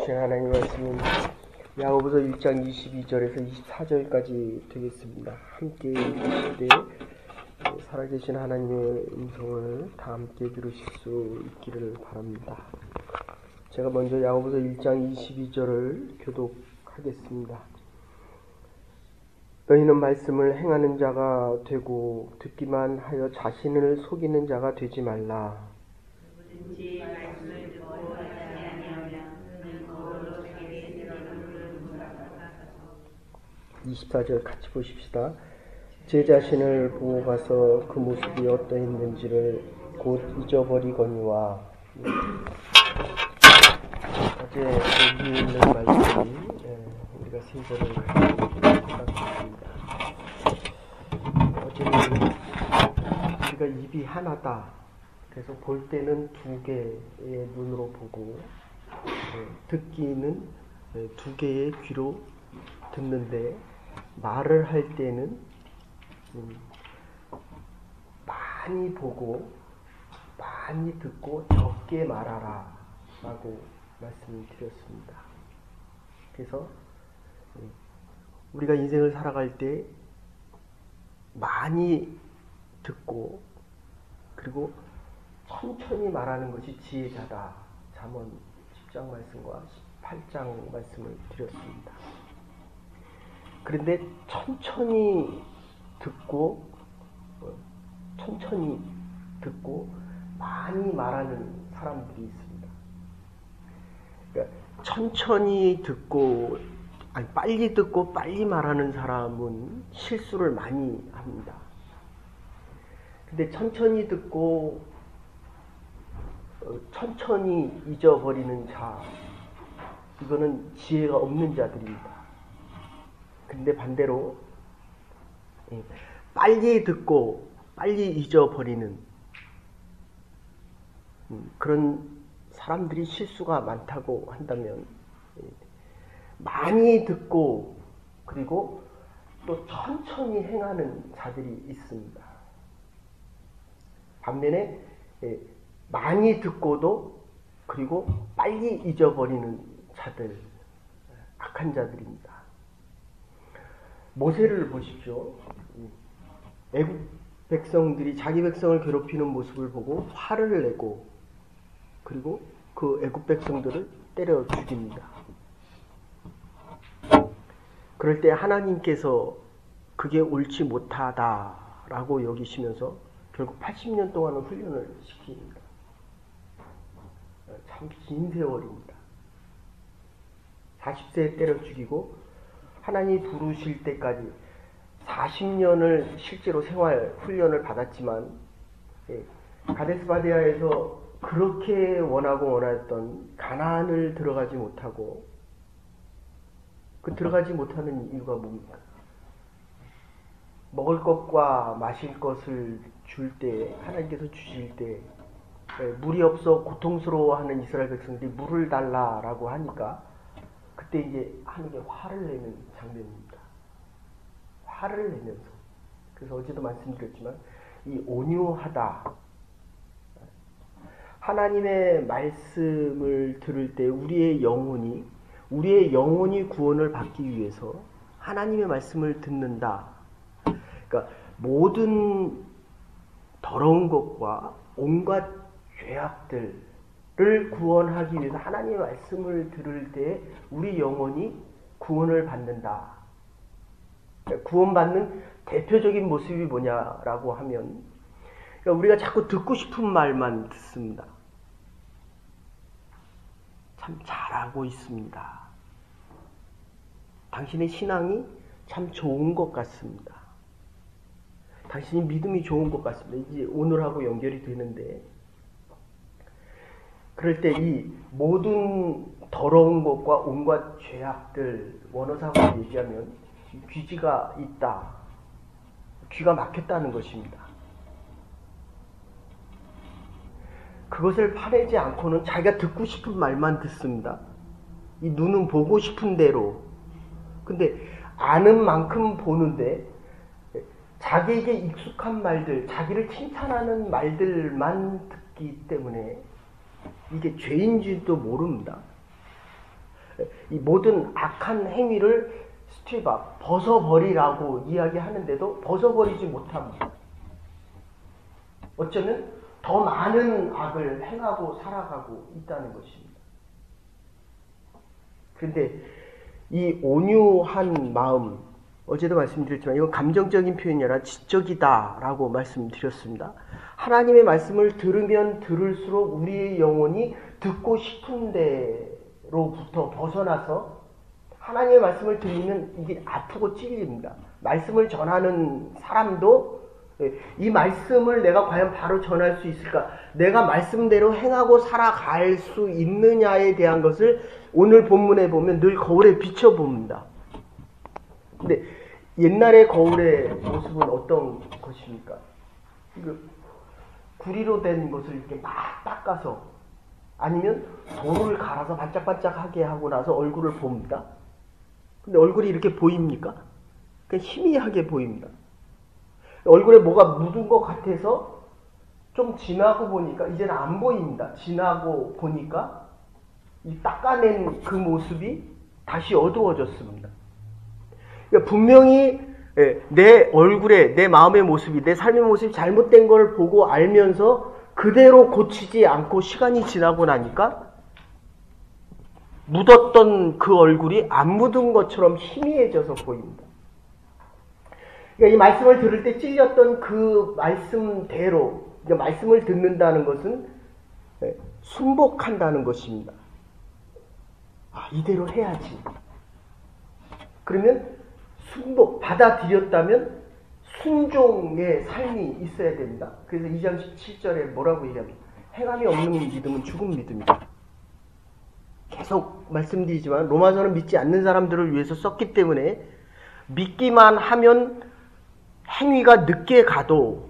살아계신 하나님 말씀은 야고보서 1장 22절에서 24절까지 되겠습니다. 함께 읽으실 때 살아계신 하나님의 음성을 다 함께 들으실 수 있기를 바랍니다. 제가 먼저 야고보서 1장 22절을 교독하겠습니다. 너희는 말씀을 행하는 자가 되고 듣기만 하여 자신을 속이는 자가 되지 말라. 24절 같이 보십시다. 제 자신을 보고 가서 그 모습이 어떠했는지를 곧 잊어버리거니와. 어제 여기 있는 말씀이 우리가 세 절을 생각했습니다. 어제는 우리가 입이 하나다. 그래서 볼 때는 두 개의 눈으로 보고 듣기는 두 개의 귀로 듣는데 말을 할 때는 많이 보고 많이 듣고 적게 말하라 라고 말씀을 드렸습니다. 그래서 우리가 인생을 살아갈 때 많이 듣고 그리고 천천히 말하는 것이 지혜자다. 잠언 10장 말씀과 18장 말씀을 드렸습니다. 그런데 천천히 듣고 많이 말하는 사람들이 있습니다. 그러니까 천천히 듣고 빨리 듣고 빨리 말하는 사람은 실수를 많이 합니다. 근데 천천히 듣고 천천히 잊어버리는 자, 이거는 지혜가 없는 자들입니다. 근데 반대로 빨리 듣고 빨리 잊어버리는 그런 사람들이 실수가 많다고 한다면 많이 듣고 그리고 또 천천히 행하는 자들이 있습니다. 반면에 많이 듣고도 그리고 빨리 잊어버리는 자들, 악한 자들입니다. 모세를 보십시오. 애굽 백성들이 자기 백성을 괴롭히는 모습을 보고 화를 내고 그리고 그 애굽 백성들을 때려 죽입니다. 그럴 때 하나님께서 그게 옳지 못하다라고 여기시면서 결국 80년 동안은 훈련을 시킵니다. 참 긴 세월입니다. 40세에 때려 죽이고 하나님이 부르실 때까지 40년을 실제로 생활 훈련을 받았지만 가데스 바네아에서 그렇게 원했던 가나안을 들어가지 못하고 그 들어가지 못하는 이유가 뭡니까? 먹을 것과 마실 것을 줄 때 하나님께서 주실 때 물이 없어 고통스러워하는 이스라엘 백성들이 물을 달라라고 하니까 그때 이제 하나님께 화를 내는 장면입니다. 화를 내면서. 그래서 어제도 말씀드렸지만 이 온유하다. 하나님의 말씀을 들을 때 우리의 영혼이 구원을 받기 위해서 하나님의 말씀을 듣는다. 그러니까 모든 더러운 것과 온갖 죄악들을 구원하기 위해서 하나님의 말씀을 들을 때 우리 영혼이 구원을 받는다. 구원받는 대표적인 모습이 뭐냐라고 하면 그러니까 우리가 자꾸 듣고 싶은 말만 듣습니다. 참 잘하고 있습니다. 당신의 신앙이 참 좋은 것 같습니다. 당신이 믿음이 좋은 것 같습니다. 이제 오늘하고 연결이 되는데 그럴 때 이 모든 더러운 것과 온갖 죄악들 원어사고 얘기하면 귀지가 있다. 귀가 막혔다는 것입니다. 그것을 파내지 않고는 자기가 듣고 싶은 말만 듣습니다. 이 눈은 보고 싶은 대로. 근데 아는 만큼 보는데 자기에게 익숙한 말들, 자기를 칭찬하는 말들만 듣기 때문에 이게 죄인지도 모릅니다. 이 모든 악한 행위를 스트립아 벗어버리라고 이야기하는데도 벗어버리지 못합니다. 어쩌면 더 많은 악을 행하고 살아가고 있다는 것입니다. 그런데 이 온유한 마음, 어제도 말씀드렸지만 이건 감정적인 표현이 아니라 지적이다 라고 말씀드렸습니다. 하나님의 말씀을 들으면 들을수록 우리의 영혼이 듣고 싶은 데로부터 벗어나서 하나님의 말씀을 들으면 이게 아프고 찔립니다. 말씀을 전하는 사람도 이 말씀을 내가 과연 바로 전할 수 있을까? 내가 말씀대로 행하고 살아갈 수 있느냐에 대한 것을 오늘 본문에 보면 늘 거울에 비춰봅니다. 근데 옛날의 거울의 모습은 어떤 것입니까? 구리로 된 것을 이렇게 막 닦아서 아니면 돌을 갈아서 반짝반짝하게 하고 나서 얼굴을 봅니다. 근데 얼굴이 이렇게 보입니까? 그냥 희미하게 보입니다. 얼굴에 뭐가 묻은 것 같아서 좀 지나고 보니까 이제는 안 보입니다. 지나고 보니까 이 닦아낸 그 모습이 다시 어두워졌습니다. 그러니까 분명히 내 얼굴에 내 마음의 모습이 내 삶의 모습이 잘못된 걸 보고 알면서 그대로 고치지 않고 시간이 지나고 나니까 묻었던 그 얼굴이 안 묻은 것처럼 희미해져서 보입니다. 그러니까 이 말씀을 들을 때 찔렸던 그 말씀대로, 그러니까 말씀을 듣는다는 것은 순복한다는 것입니다. 이대로 해야지. 그러면 순복, 받아들였다면 순종의 삶이 있어야 됩니다. 그래서 2장 17절에 뭐라고 얘기합니까? 행함이 없는 믿음은 죽은 믿음이다. 계속 말씀드리지만 로마서는 믿지 않는 사람들을 위해서 썼기 때문에 믿기만 하면 행위가 늦게 가도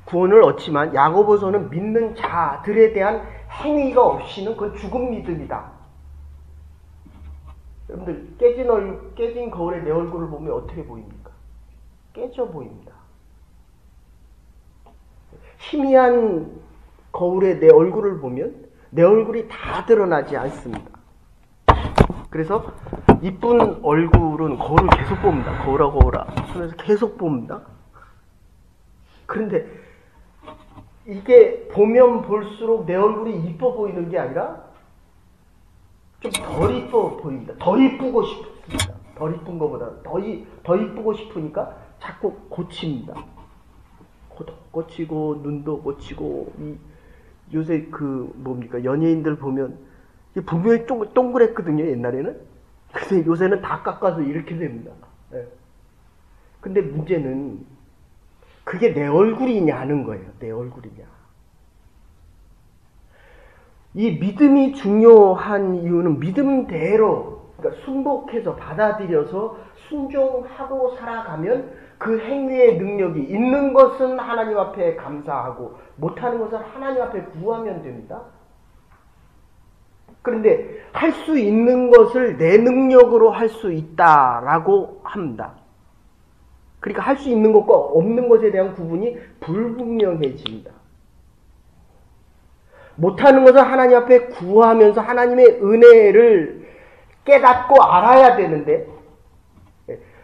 구원을 얻지만 야고보서는 믿는 자들에 대한 행위가 없이는 그건 죽은 믿음이다. 여러분들 깨진 거울에 내 얼굴을 보면 어떻게 보입니까? 깨져 보입니다. 희미한 거울에 내 얼굴을 보면 내 얼굴이 다 드러나지 않습니다. 그래서 이쁜 얼굴은 거울을 계속 봅니다. 거울아 하면서 계속 봅니다. 그런데 이게 보면 볼수록 내 얼굴이 이뻐 보이는 게 아니라 좀 덜 이뻐 보입니다. 더 이쁘고 싶습니다. 덜 이쁜 것보다 더 이쁘고 싶으니까 자꾸 고칩니다. 코도 고치고 눈도 고치고 요새 연예인들 보면 분명히 동그랬거든요, 옛날에는. 근데 요새는 다 깎아서 이렇게 됩니다. 네. 근데 문제는 그게 내 얼굴이냐는 거예요. 내 얼굴이냐. 이 믿음이 중요한 이유는 믿음대로, 그러니까 순복해서 받아들여서 순종하고 살아가면 그 행위의 능력이 있는 것은 하나님 앞에 감사하고 못하는 것은 하나님 앞에 구하면 됩니다. 그런데 할 수 있는 것을 내 능력으로 할 수 있다라고 합니다. 그러니까 할 수 있는 것과 없는 것에 대한 구분이 불분명해집니다. 못하는 것은 하나님 앞에 구하면서 하나님의 은혜를 깨닫고 알아야 되는데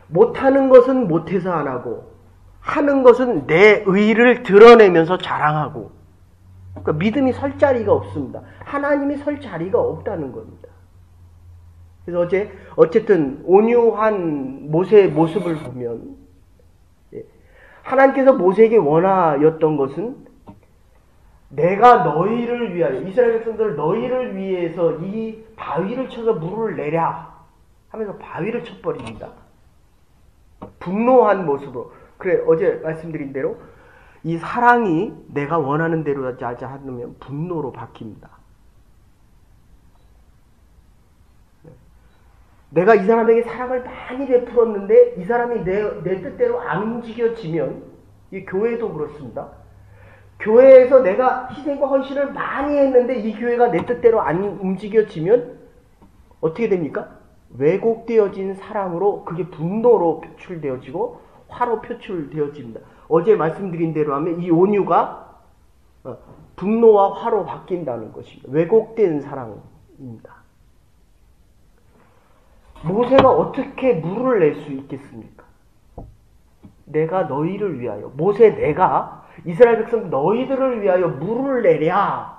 못하는 것은 못해서 안 하고 하는 것은 내 의를 드러내면서 자랑하고, 그러니까 믿음이 설 자리가 없습니다. 하나님이 설 자리가 없다는 겁니다. 그래서 어쨌든 온유한 모세의 모습을 보면 하나님께서 모세에게 원하였던 것은 내가 너희를 위하여, 이스라엘 백성들 너희를 위해서 이 바위를 쳐서 물을 내랴 하면서 바위를 쳐버립니다. 분노한 모습으로. 그래, 어제 말씀드린 대로 이 사랑이 내가 원하는 대로 하지 않으면 분노로 바뀝니다. 내가 이 사람에게 사랑을 많이 베풀었는데 이 사람이 내 뜻대로 안 움직여지면, 이 교회도 그렇습니다. 교회에서 내가 희생과 헌신을 많이 했는데 이 교회가 내 뜻대로 안 움직여지면 어떻게 됩니까? 왜곡되어진 사랑으로 그게 분노로 표출되어지고 화로 표출되어집니다. 어제 말씀드린 대로 하면 이 온유가 분노와 화로 바뀐다는 것입니다. 왜곡된 사랑입니다. 모세가 어떻게 물을 낼 수 있겠습니까? 내가 너희를 위하여, 모세 내가 이스라엘 백성 너희들을 위하여 물을 내랴.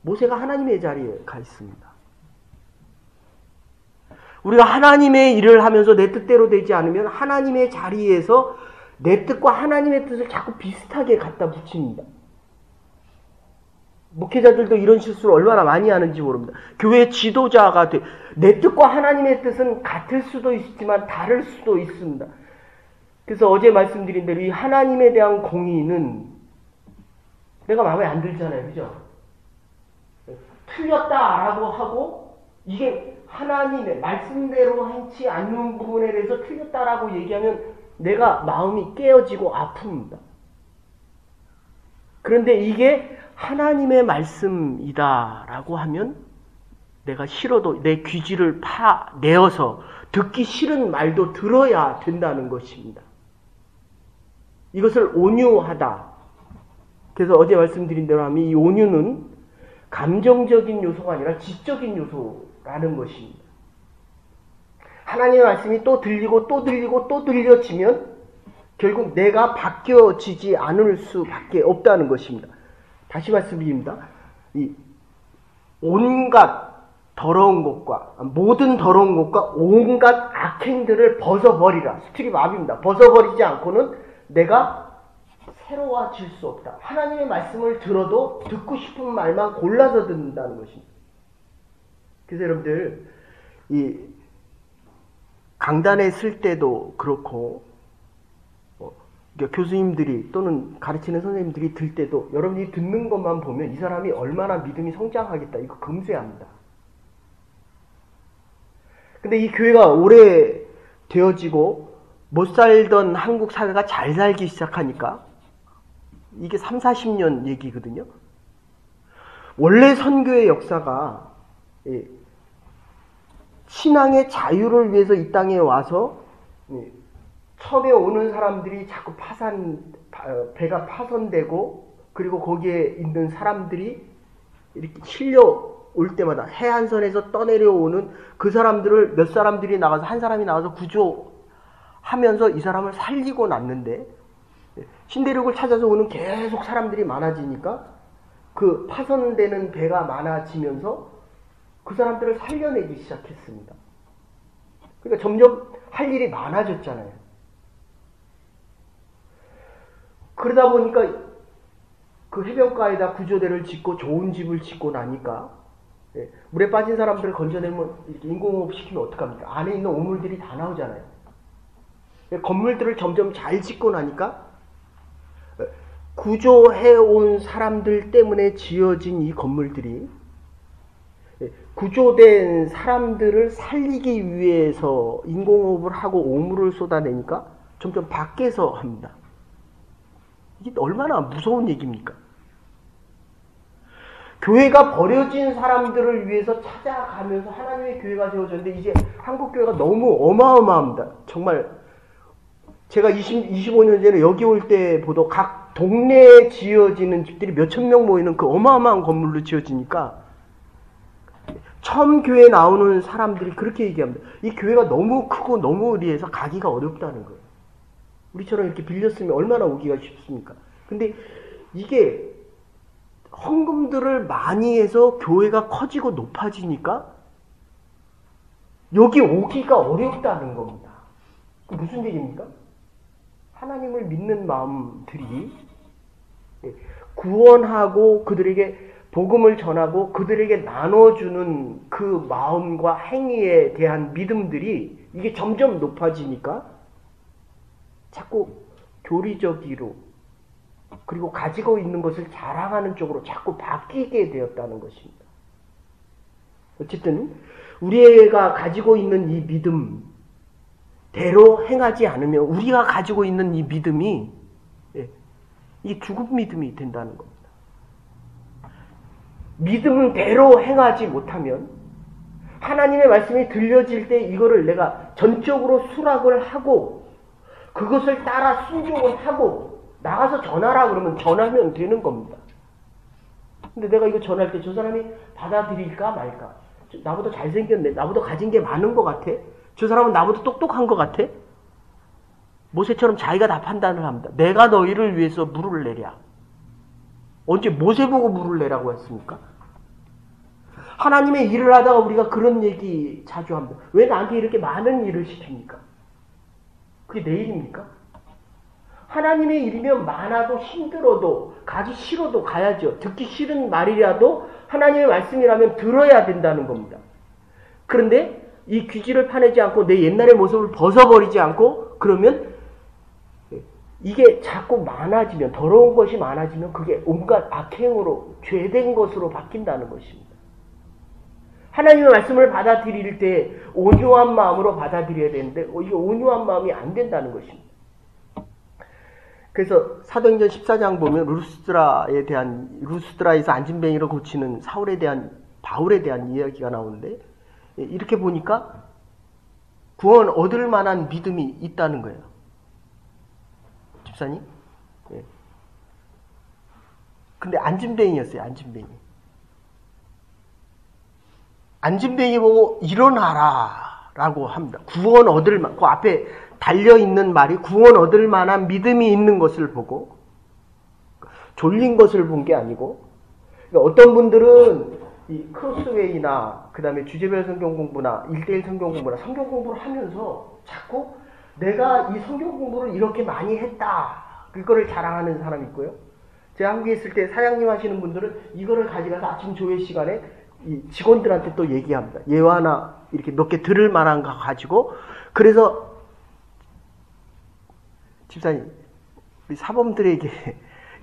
모세가 하나님의 자리에 가 있습니다. 우리가 하나님의 일을 하면서 내 뜻대로 되지 않으면 하나님의 자리에서 내 뜻과 하나님의 뜻을 자꾸 비슷하게 갖다 붙입니다. 목회자들도 이런 실수를 얼마나 많이 하는지 모릅니다. 교회 지도자가 내 뜻과 하나님의 뜻은 같을 수도 있지만 다를 수도 있습니다. 그래서 어제 말씀드린 대로 이 하나님에 대한 공의는 내가 마음에 안 들잖아요. 그죠? 틀렸다라고 하고 이게 하나님의 말씀대로 행치 않는 부분에 대해서 틀렸다라고 얘기하면 내가 마음이 깨어지고 아픕니다. 그런데 이게 하나님의 말씀이다라고 하면 내가 싫어도 내 귀지를 파내어서 듣기 싫은 말도 들어야 된다는 것입니다. 이것을 온유하다. 그래서 어제 말씀드린 대로 하면 이 온유는 감정적인 요소가 아니라 지적인 요소라는 것입니다. 하나님의 말씀이 또 들리고 또 들리고 또 들려지면 결국 내가 바뀌어지지 않을 수밖에 없다는 것입니다. 다시 말씀드립니다. 이 온갖 더러운 것과 모든 더러운 것과 온갖 악행들을 벗어버리라. 스트립업입니다. 벗어버리지 않고는 내가 새로워질 수 없다. 하나님의 말씀을 들어도 듣고 싶은 말만 골라서 듣는다는 것입니다. 그래서 여러분들 이 강단에 쓸 때도 그렇고 교수님들이 또는 가르치는 선생님들이 들 때도 여러분이 듣는 것만 보면 이 사람이 얼마나 믿음이 성장하겠다 이거 금세합니다. 근데 이 교회가 오래 되어지고 못 살던 한국 사회가 잘 살기 시작하니까 이게 3, 40년 얘기거든요. 원래 선교의 역사가 신앙의 자유를 위해서 이 땅에 와서 처음에 오는 사람들이 자꾸 배가 파손되고 그리고 거기에 있는 사람들이 이렇게 실려올 때마다 해안선에서 떠내려오는 그 사람들을 몇 사람들이 나가서 한 사람이 나가서 구조하면서 이 사람을 살리고 났는데 신대륙을 찾아서 오는 계속 사람들이 많아지니까 그 파손되는 배가 많아지면서 그 사람들을 살려내기 시작했습니다. 그러니까 점점 할 일이 많아졌잖아요. 그러다 보니까 그 해변가에다 구조대를 짓고 좋은 집을 짓고 나니까 물에 빠진 사람들을 건져내면 이렇게 인공호흡 시키면 어떡합니까? 안에 있는 오물들이 다 나오잖아요. 건물들을 점점 잘 짓고 나니까 구조해온 사람들 때문에 지어진 이 건물들이 구조된 사람들을 살리기 위해서 인공호흡을 하고 오물을 쏟아내니까 점점 밖에서 합니다. 이게 얼마나 무서운 얘기입니까? 교회가 버려진 사람들을 위해서 찾아가면서 하나님의 교회가 세워졌는데 이제 한국 교회가 너무 어마어마합니다. 정말 제가 25년 전에 여기 올 때 보도 각 동네에 지어지는 집들이 몇천 명 모이는 그 어마어마한 건물로 지어지니까 처음 교회에 나오는 사람들이 그렇게 얘기합니다. 이 교회가 너무 크고 너무 의리해서 가기가 어렵다는 거예요. 우리처럼 이렇게 빌렸으면 얼마나 오기가 쉽습니까? 근데 이게 헌금들을 많이 해서 교회가 커지고 높아지니까 여기 오기가 어렵다는 겁니다. 그 무슨 얘기입니까? 하나님을 믿는 마음들이 구원하고 그들에게 복음을 전하고 그들에게 나눠주는 그 마음과 행위에 대한 믿음들이 이게 점점 높아지니까 자꾸 교리적으로 그리고 가지고 있는 것을 자랑하는 쪽으로 자꾸 바뀌게 되었다는 것입니다. 어쨌든 우리가 가지고 있는 이 믿음대로 행하지 않으면 우리가 가지고 있는 이 믿음이 이게 죽은 믿음이 된다는 겁니다. 믿음대로 행하지 못하면 하나님의 말씀이 들려질 때 이거를 내가 전적으로 수락을 하고 그것을 따라 순종을 하고 나가서 전하라 그러면 전하면 되는 겁니다. 근데 내가 이거 전할 때 저 사람이 받아들일까 말까? 나보다 잘생겼네. 나보다 가진 게 많은 것 같아. 저 사람은 나보다 똑똑한 것 같아. 모세처럼 자기가 다 판단을 합니다. 내가 너희를 위해서 물을 내랴. 언제 모세 보고 물을 내라고 했습니까? 하나님의 일을 하다가 우리가 그런 얘기 자주 합니다. 왜 나한테 이렇게 많은 일을 시킵니까? 그게 내 일입니까? 하나님의 일이면 많아도 힘들어도 가기 싫어도 가야죠. 듣기 싫은 말이라도 하나님의 말씀이라면 들어야 된다는 겁니다. 그런데 이 귀지를 파내지 않고 내 옛날의 모습을 벗어버리지 않고 그러면 이게 자꾸 많아지면, 더러운 것이 많아지면 그게 온갖 악행으로 죄된 것으로 바뀐다는 것입니다. 하나님의 말씀을 받아들일 때 온유한 마음으로 받아들여야 되는데 이게 온유한 마음이 안 된다는 것입니다. 그래서 사도행전 14장 보면 루스드라에서 안진뱅이를 고치는 바울에 대한 이야기가 나오는데, 이렇게 보니까 구원 얻을 만한 믿음이 있다는 거예요. 집사님? 예. 근데 안진뱅이였어요. 안진뱅이 보고 일어나라 라고 합니다. 구원 얻을 만, 그 앞에 달려있는 말이 구원 얻을 만한 믿음이 있는 것을 보고, 졸린 것을 본 게 아니고, 그러니까 어떤 분들은 이 크로스웨이나 그 다음에 주제별 성경 공부나 1:1 성경 공부나 성경 공부를 하면서 자꾸 내가 이 성경 공부를 이렇게 많이 했다, 그거를 자랑하는 사람이 있고요. 제가 한국에 있을 때 사장님 하시는 분들은 이거를 가져가서 아침 조회 시간에 이 직원들한테 또 얘기합니다. 예화나 이렇게 몇 개 들을 만한 거 가지고. 그래서 집사님, 우리 사범들에게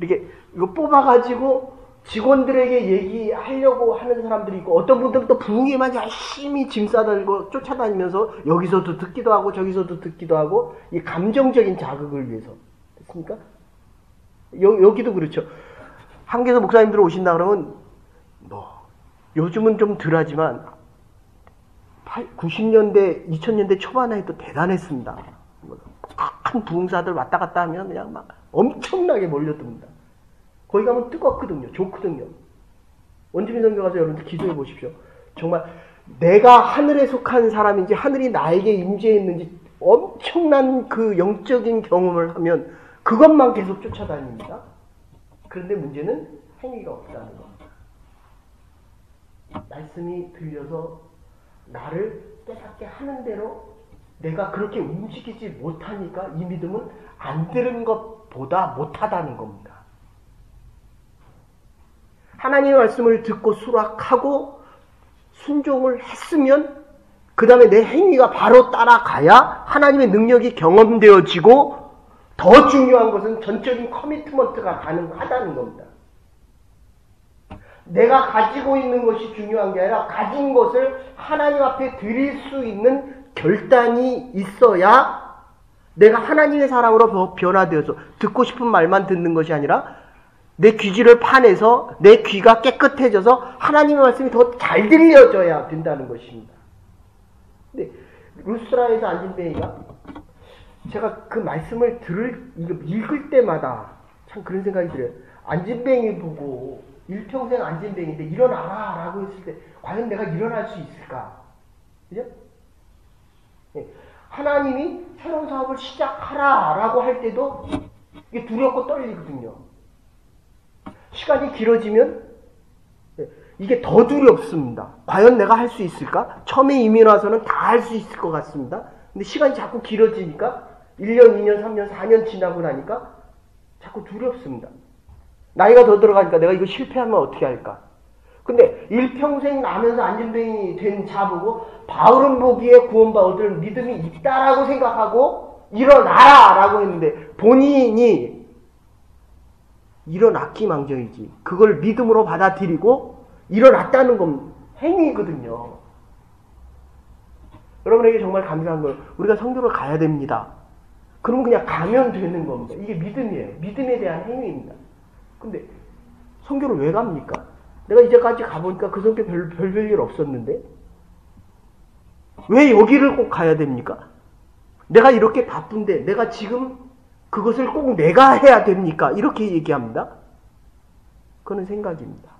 이렇게 이거 뽑아가지고 직원들에게 얘기하려고 하는 사람들이 있고, 어떤 분들은 또 부흥회만 열심히 짐 싸들고 쫓아다니면서 여기서도 듣기도 하고 저기서도 듣기도 하고, 이 감정적인 자극을 위해서. 됐습니까? 여기도 그렇죠. 한국에서 목사님들 오신다 그러면 요즘은 좀 덜하지만 90년대, 2000년대 초반에 해도 대단했습니다. 큰 부흥사들 왔다 갔다 하면 그냥 막 엄청나게 몰려듭니다. 거기 가면 뜨겁거든요. 좋거든요. 원주민 선교 가서 여러분들 기도해 보십시오. 정말 내가 하늘에 속한 사람인지 하늘이 나에게 임재했는지 엄청난 그 영적인 경험을 하면 그것만 계속 쫓아다닙니다. 그런데 문제는 행위가 없다는 겁니다. 말씀이 들려서 나를 깨닫게 하는 대로 내가 그렇게 움직이지 못하니까 이 믿음은 안 들은 것보다 못하다는 겁니다. 하나님의 말씀을 듣고 수락하고 순종을 했으면 그 다음에 내 행위가 바로 따라가야 하나님의 능력이 경험되어지고, 더 중요한 것은 전적인 커미트먼트가 가능하다는 겁니다. 내가 가지고 있는 것이 중요한 게 아니라 가진 것을 하나님 앞에 드릴 수 있는 결단이 있어야 내가 하나님의 사람으로 변화되어서 듣고 싶은 말만 듣는 것이 아니라 내 귀지를 파내서 내 귀가 깨끗해져서 하나님의 말씀이 더 잘 들려져야 된다는 것입니다. 근데 루스드라에서 안진뱅이가, 제가 그 말씀을 읽을 때마다 참 그런 생각이 들어요. 안진뱅이 보고 일평생 안진뱅이인데 일어나라 라고 했을 때 과연 내가 일어날 수 있을까? 그죠? 네. 하나님이 새로운 사업을 시작하라 라고 할 때도 이게 두렵고 떨리거든요. 시간이 길어지면 이게 더 두렵습니다. 과연 내가 할 수 있을까? 처음에 이민 와서는 다 할 수 있을 것 같습니다. 근데 시간이 자꾸 길어지니까 1년, 2년, 3년, 4년 지나고 나니까 자꾸 두렵습니다. 나이가 더 들어가니까 내가 이거 실패하면 어떻게 할까? 근데 일평생 나면서 안진뱅이 된 자보고 바울은 보기에 구원받을 믿음이 있다라고 생각하고 일어나라 라고 했는데 본인이 일어났기 망정이지 그걸 믿음으로 받아들이고 일어났다는 건 행위거든요. 여러분에게 정말 감사한 건 우리가 성교를 가야 됩니다. 그러면 그냥 가면 되는 겁니다. 이게 믿음이에요. 믿음에 대한 행위입니다. 근데 성교를 왜 갑니까? 내가 이제까지 가보니까 그 성교 별일 없었는데 왜 여기를 꼭 가야 됩니까? 내가 이렇게 바쁜데 내가 지금 그것을 꼭 내가 해야 됩니까? 이렇게 얘기합니다. 그거는 생각입니다.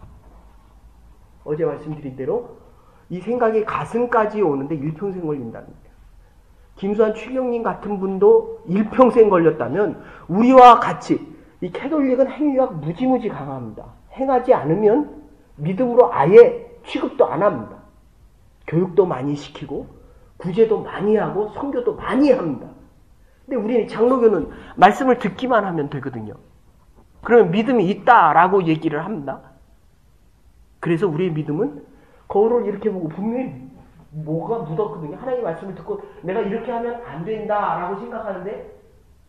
어제 말씀드린 대로 이 생각이 가슴까지 오는데 일평생 걸린다는 거예요. 김수환 추경님 같은 분도 일평생 걸렸다면 우리와 같이 이 캐톨릭은 행위가 무지무지 강합니다. 행하지 않으면 믿음으로 아예 취급도 안 합니다. 교육도 많이 시키고 구제도 많이 하고 선교도 많이 합니다. 근데 우리는 장로교는 말씀을 듣기만 하면 되거든요. 그러면 믿음이 있다라고 얘기를 합니다. 그래서 우리의 믿음은 거울을 이렇게 보고 분명히 뭐가 묻었거든요. 하나님의 말씀을 듣고 내가 이렇게 하면 안 된다라고 생각하는데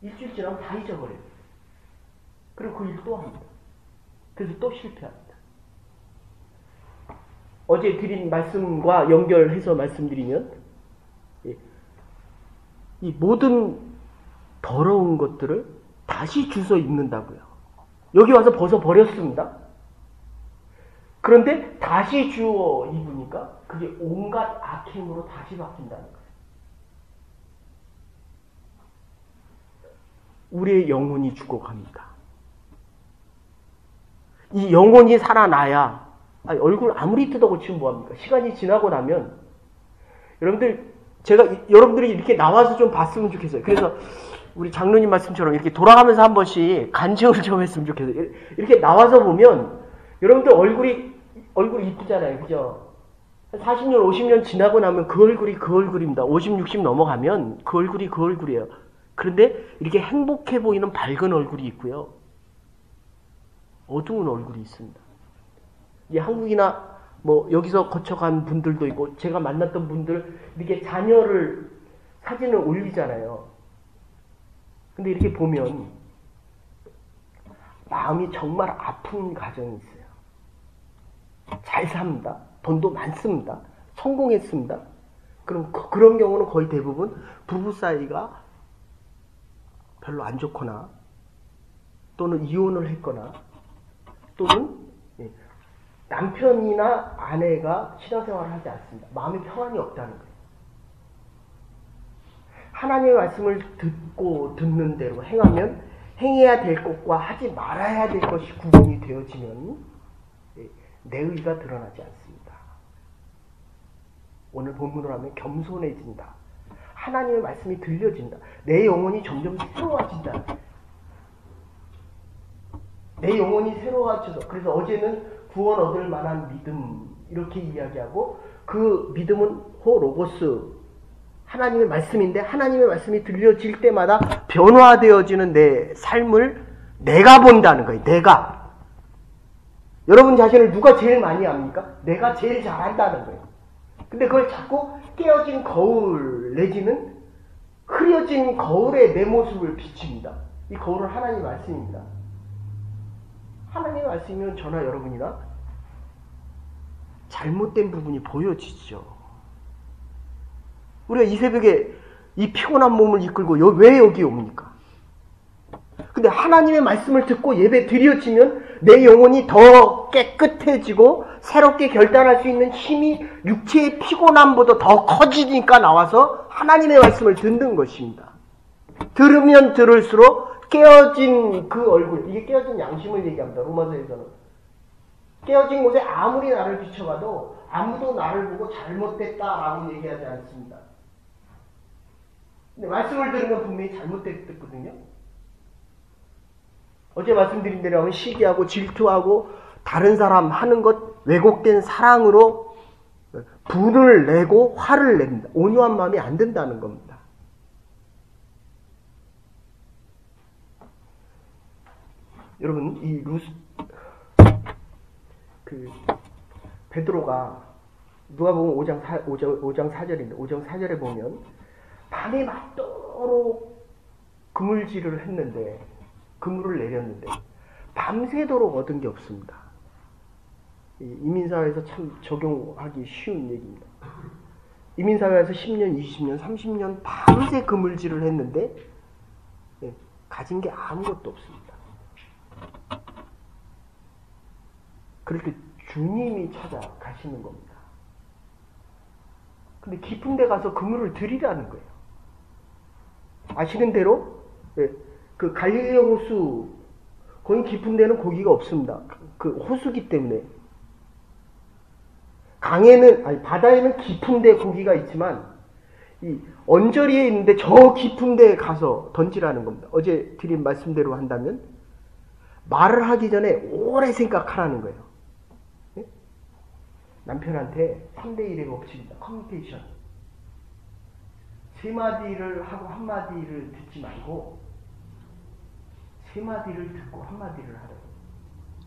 일주일 지나면 다 잊어버려요. 그리고 그 일 또 합니다. 그래서 또 실패합니다. 어제 드린 말씀과 연결해서 말씀드리면 이 모든 더러운 것들을 다시 주워 입는다고요. 여기 와서 벗어버렸습니다. 그런데 다시 주워 입으니까 그게 온갖 악행으로 다시 바뀐다는 거예요. 우리의 영혼이 죽어갑니다. 이 영혼이 살아나야 얼굴 아무리 뜯어고치면 뭐합니까? 시간이 지나고 나면 여러분들이 이렇게 나와서 좀 봤으면 좋겠어요. 그래서 우리 장로님 말씀처럼 이렇게 돌아가면서 한 번씩 간증을 좀 했으면 좋겠어요. 이렇게 나와서 보면 여러분들 얼굴이 이쁘잖아요. 그죠? 40년, 50년 지나고 나면 그 얼굴이 그 얼굴입니다. 50, 60 넘어가면 그 얼굴이 그 얼굴이에요. 그런데 이렇게 행복해 보이는 밝은 얼굴이 있고요. 어두운 얼굴이 있습니다. 이 한국이나 뭐 여기서 거쳐간 분들도 있고 제가 만났던 분들 이렇게 자녀를 사진을 올리잖아요. 근데 이렇게 보면 마음이 정말 아픈 가정이 있어요. 잘 삽니다. 돈도 많습니다. 성공했습니다. 그럼 그런 경우는 거의 대부분 부부 사이가 별로 안 좋거나 또는 이혼을 했거나 또는 남편이나 아내가 신앙생활을 하지 않습니다. 마음에 평안이 없다는 거예요. 하나님의 말씀을 듣고 듣는 대로 행하면 행해야 될 것과 하지 말아야 될 것이 구분이 되어지면 내 의가 드러나지 않습니다. 오늘 본문으로 하면 겸손해진다. 하나님의 말씀이 들려진다. 내 영혼이 점점 새로워진다. 내 영혼이 새로워져서 그래서 어제는 구원 얻을 만한 믿음 이렇게 이야기하고 그 믿음은 호로고스 하나님의 말씀인데 하나님의 말씀이 들려질 때마다 변화되어지는 내 삶을 내가 본다는 거예요. 내가. 여러분 자신을 누가 제일 많이 압니까? 내가 제일 잘한다는 거예요. 근데 그걸 자꾸 깨어진 거울 내지는 흐려진 거울에 내 모습을 비칩니다. 이 거울은 하나님의 말씀입니다. 하나님의 말씀이면 저나 여러분이나 잘못된 부분이 보여지죠. 우리가 이 새벽에 이 피곤한 몸을 이끌고 왜 여기 옵니까? 근데 하나님의 말씀을 듣고 예배 드려지면 내 영혼이 더 깨끗해지고 새롭게 결단할 수 있는 힘이 육체의 피곤함보다 더 커지니까 나와서 하나님의 말씀을 듣는 것입니다. 들으면 들을수록 깨어진 그 얼굴, 이게 깨어진 양심을 얘기합니다. 로마서에서는. 깨어진 곳에 아무리 나를 비춰봐도 아무도 나를 보고 잘못됐다라고 얘기하지 않습니다. 근데 말씀을 들으면 분명히 잘못됐거든요. 어제 말씀드린 대로 하면 시기하고 질투하고 다른 사람 하는 것 왜곡된 사랑으로 분을 내고 화를 냅니다. 온유한 마음이 안 된다는 겁니다. 여러분 이 베드로가 누가복음 5장 4절인데 5장 4절에 보면 밤에 맞도록 그물질을 했는데 그물을 내렸는데 밤새도록 얻은 게 없습니다. 이민사회에서 참 적용하기 쉬운 얘기입니다. 이민사회에서 10년, 20년, 30년 밤새 그물질을 했는데 가진 게 아무것도 없습니다. 그렇게 주님이 찾아가시는 겁니다. 근데 깊은 데 가서 그물을 들이라는 거예요. 아시는 대로 그 갈릴리 호수 거기 깊은 데는 고기가 없습니다. 그 호수기 때문에. 바다에는 깊은 데 고기가 있지만 이 언저리에 있는데 저 깊은 데 가서 던지라는 겁니다. 어제 드린 말씀대로 한다면 말을 하기 전에 오래 생각하라는 거예요. 네? 남편한테 3대1의 법칙입니다. 커뮤니케이션. 3마디를 하고 1마디를 듣지 말고 3마디를 듣고 1마디를 하라고.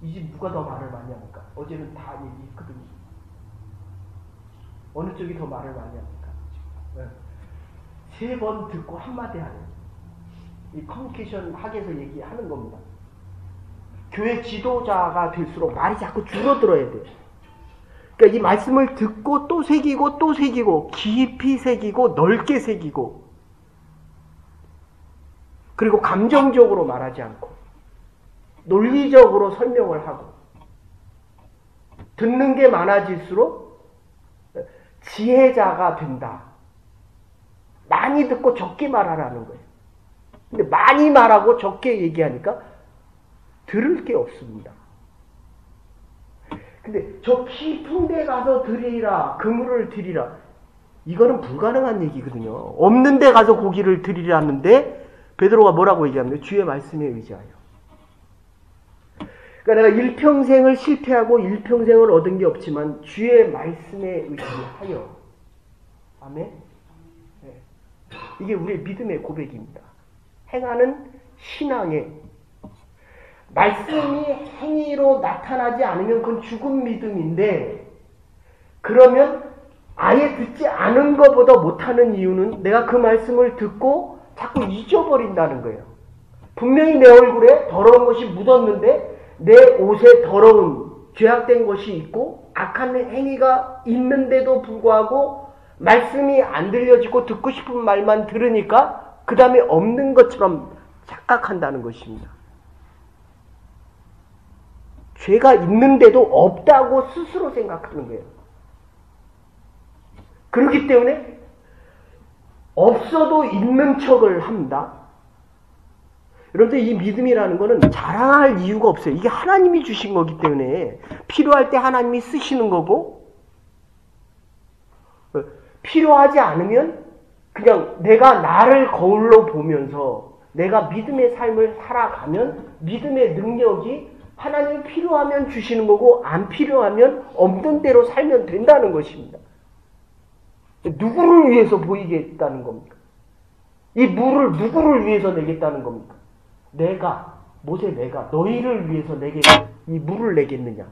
이 집 누가 더 말을 많이 합니까? 어제는 다 얘기했거든요. 어느 쪽이 더 말을 많이 합니까? 네. 3번 듣고 1마디 하래요. 이 커뮤니케이션 학에서 얘기하는 겁니다. 교회 지도자가 될수록 말이 자꾸 줄어들어야 돼요. 그러니까 이 말씀을 듣고 또 새기고 또 새기고 깊이 새기고 넓게 새기고 그리고 감정적으로 말하지 않고 논리적으로 설명을 하고 듣는 게 많아질수록 지혜자가 된다. 많이 듣고 적게 말하라는 거예요. 근데 많이 말하고 적게 얘기하니까 들을 게 없습니다. 근데 저 깊은 데 가서 드리라, 그물을 드리라. 이거는 불가능한 얘기거든요. 없는 데 가서 고기를 드리라는데 베드로가 뭐라고 얘기합니까? 주의 말씀에 의지하여. 그러니까 내가 일평생을 실패하고 일평생을 얻은 게 없지만 주의 말씀에 의지하여. 아멘? 네. 이게 우리의 믿음의 고백입니다. 행하는 신앙의 말씀이 행위로 나타나지 않으면 그건 죽은 믿음인데 그러면 아예 듣지 않은 것보다 못하는 이유는 내가 그 말씀을 듣고 자꾸 잊어버린다는 거예요. 분명히 내 얼굴에 더러운 것이 묻었는데 내 옷에 더러운 죄악된 것이 있고 악한 행위가 있는데도 불구하고 말씀이 안 들려지고 듣고 싶은 말만 들으니까 그 다음에 없는 것처럼 착각한다는 것입니다. 죄가 있는데도 없다고 스스로 생각하는 거예요. 그렇기 때문에 없어도 있는 척을 합니다. 여러분들 이 믿음이라는 거는 자랑할 이유가 없어요. 이게 하나님이 주신 거기 때문에 필요할 때 하나님이 쓰시는 거고 필요하지 않으면 그냥 내가 나를 거울로 보면서 내가 믿음의 삶을 살아가면 믿음의 능력이 하나님이 필요하면 주시는 거고 안 필요하면 없는 대로 살면 된다는 것입니다. 누구를 위해서 보이겠다는 겁니까? 이 물을 누구를 위해서 내겠다는 겁니까? 내가 너희를 위해서 내게 이 물을 내겠느냐?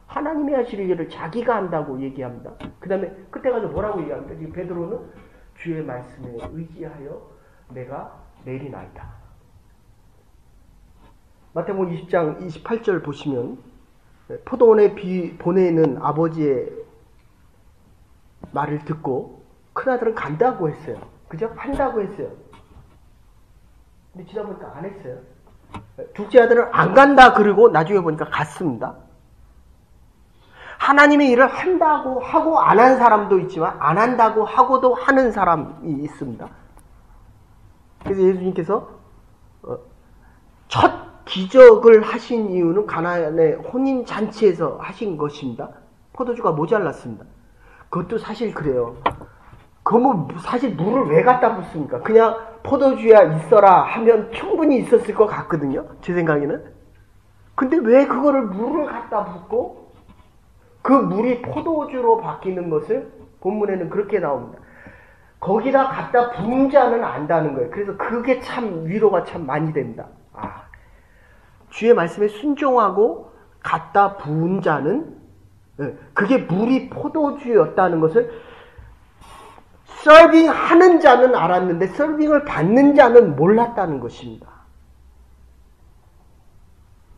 하나님이 하실 일을 자기가 한다고 얘기합니다. 그 다음에 끝에 가서 뭐라고 얘기합니까? 지금 베드로는 주의 말씀에 의지하여 내가 내리나이다. 마태복음 20장 28절 보시면 포도원에 보내는 아버지의 말을 듣고 큰아들은 간다고 했어요. 그죠? 한다고 했어요. 근데 지나 보니까 안 했어요. 둘째 아들은 안 간다 그러고 나중에 보니까 갔습니다. 하나님의 일을 한다고 하고 안 한 사람도 있지만 안 한다고 하고도 하는 사람이 있습니다. 그래서 예수님께서 첫 기적을 하신 이유는 가나안의 혼인잔치에서 하신 것입니다. 포도주가 모자랐습니다. 그것도 사실 그래요. 사실 물을 왜 갖다 붓습니까? 그냥 포도주야 있어라 하면 충분히 있었을 것 같거든요. 제 생각에는. 근데 왜 그거를 물을 갖다 붓고 그 물이 포도주로 바뀌는 것을 본문에는 그렇게 나옵니다. 거기다 갖다 부은 자는 안다는 거예요. 그래서 그게 참 위로가 참 많이 됩니다. 주의 말씀에 순종하고 갖다 부은 자는 그게 물이 포도주였다는 것을 서빙하는 자는 알았는데 서빙을 받는 자는 몰랐다는 것입니다.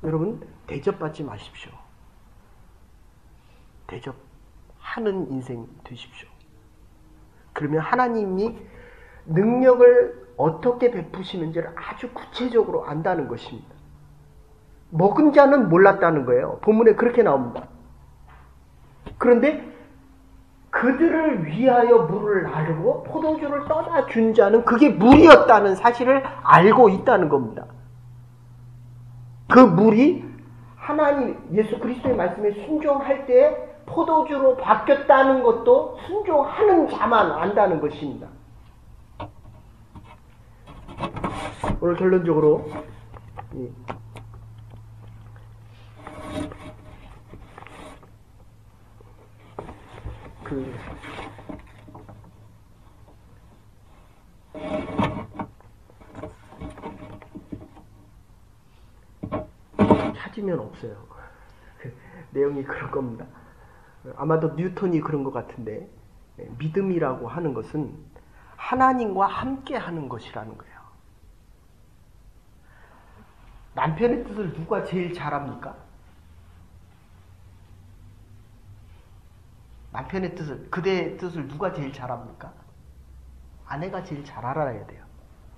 여러분 대접받지 마십시오. 대접하는 인생 되십시오. 그러면 하나님이 능력을 어떻게 베푸시는지를 아주 구체적으로 안다는 것입니다. 먹은 자는 몰랐다는 거예요. 본문에 그렇게 나옵니다. 그런데 그들을 위하여 물을 나르고 포도주를 떠다 준 자는 그게 물이었다는 사실을 알고 있다는 겁니다. 그 물이 하나님 예수 그리스도의 말씀에 순종할 때 포도주로 바뀌었다는 것도 순종하는 자만 안다는 것입니다. 오늘 결론적으로 찾으면 없어요. 내용이 그럴 겁니다. 아마도 뉴턴이 그런 것 같은데, 믿음이라고 하는 것은 하나님과 함께 하는 것이라는 거예요. 남편의 뜻을 누가 제일 잘합니까? 남편의 뜻을, 그대의 뜻을 누가 제일 잘합니까? 아내가 제일 잘 알아야 돼요.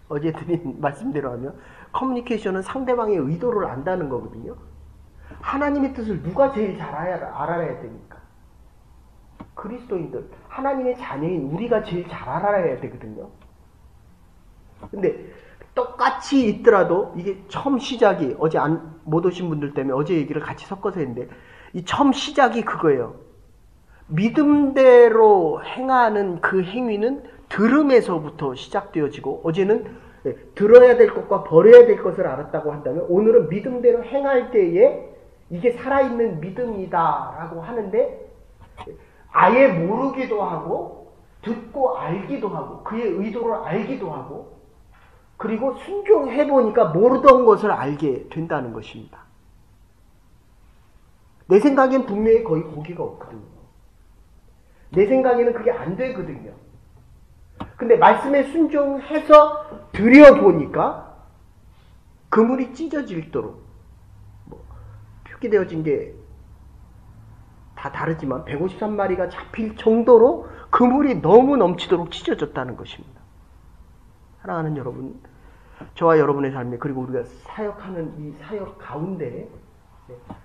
어제 드린 말씀대로 하면 커뮤니케이션은 상대방의 의도를 안다는 거거든요. 하나님의 뜻을 누가 제일 잘 알아야 됩니까? 그리스도인들, 하나님의 자녀인 우리가 제일 잘 알아야 되거든요. 근데 똑같이 있더라도 이게 처음 시작이, 어제 못 오신 분들 때문에 어제 얘기를 같이 섞어서 했는데, 이 처음 시작이 그거예요. 믿음대로 행하는 그 행위는 들음에서부터 시작되어지고, 어제는 들어야 될 것과 버려야 될 것을 알았다고 한다면, 오늘은 믿음대로 행할 때에 이게 살아있는 믿음이다라고 하는데, 아예 모르기도 하고 듣고 알기도 하고 그의 의도를 알기도 하고, 그리고 순종해보니까 모르던 것을 알게 된다는 것입니다. 내 생각엔 분명히 거의 고기가 없거든요. 내 생각에는 그게 안 되거든요. 근데 말씀에 순종해서 드려보니까 그물이 찢어질도록, 표기되어진 게 다 다르지만 153마리가 잡힐 정도로 그물이 너무 넘치도록 찢어졌다는 것입니다. 사랑하는 여러분, 저와 여러분의 삶에, 그리고 우리가 사역하는 이 사역 가운데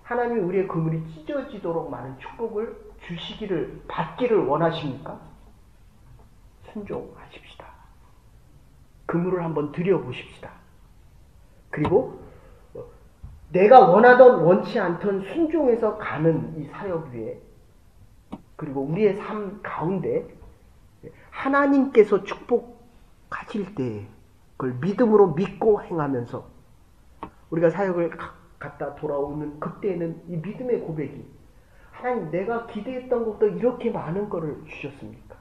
하나님이 우리의 그물이 찢어지도록 많은 축복을 주시기를, 받기를 원하십니까? 순종하십시다. 그물을 한번 들여보십시다. 그리고 내가 원하던 원치 않던 순종해서 가는 이 사역 위에, 그리고 우리의 삶 가운데 하나님께서 축복하실 때 그걸 믿음으로 믿고 행하면서 우리가 사역을 갔다 돌아오는 그때는 이 믿음의 고백이, 하나님, 내가 기대했던 것도 이렇게 많은 거를 주셨습니까?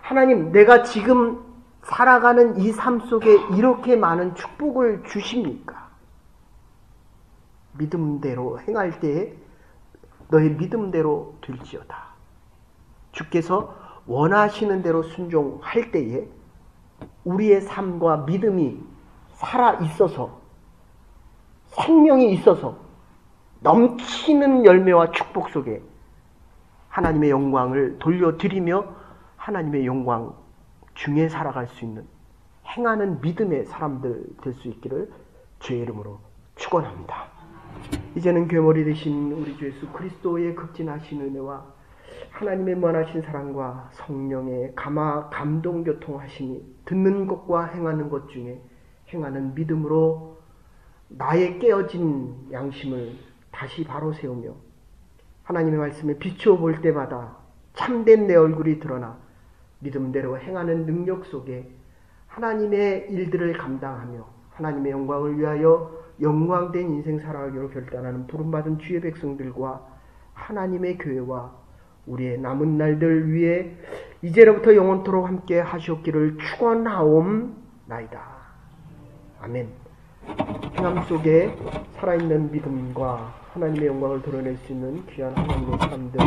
하나님, 내가 지금 살아가는 이 삶 속에 이렇게 많은 축복을 주십니까? 믿음대로 행할 때에 너의 믿음대로 될지어다. 주께서 원하시는 대로 순종할 때에 우리의 삶과 믿음이 살아 있어서, 생명이 있어서 넘치는 열매와 축복 속에 하나님의 영광을 돌려드리며 하나님의 영광 중에 살아갈 수 있는, 행하는 믿음의 사람들 될 수 있기를 주의 이름으로 축원합니다. 이제는 괴물이 되신 우리 주 예수 그리스도의 극진하신 은혜와 하나님의 무한하신 사랑과 성령의 감동 교통하심이 듣는 것과 행하는 것 중에 행하는 믿음으로 나의 깨어진 양심을 다시 바로 세우며 하나님의 말씀에 비추어 볼 때마다 참된 내 얼굴이 드러나 믿음대로 행하는 능력 속에 하나님의 일들을 감당하며 하나님의 영광을 위하여 영광된 인생 살아가기로 결단하는 부름받은 주의 백성들과 하나님의 교회와 우리의 남은 날들 위에 이제로부터 영원토록 함께 하시옵기를 축원하옵나이다. 아멘. 행함 속에 살아있는 믿음과 하나님의 영광을 드러낼 수 있는 귀한 하나님의 사람들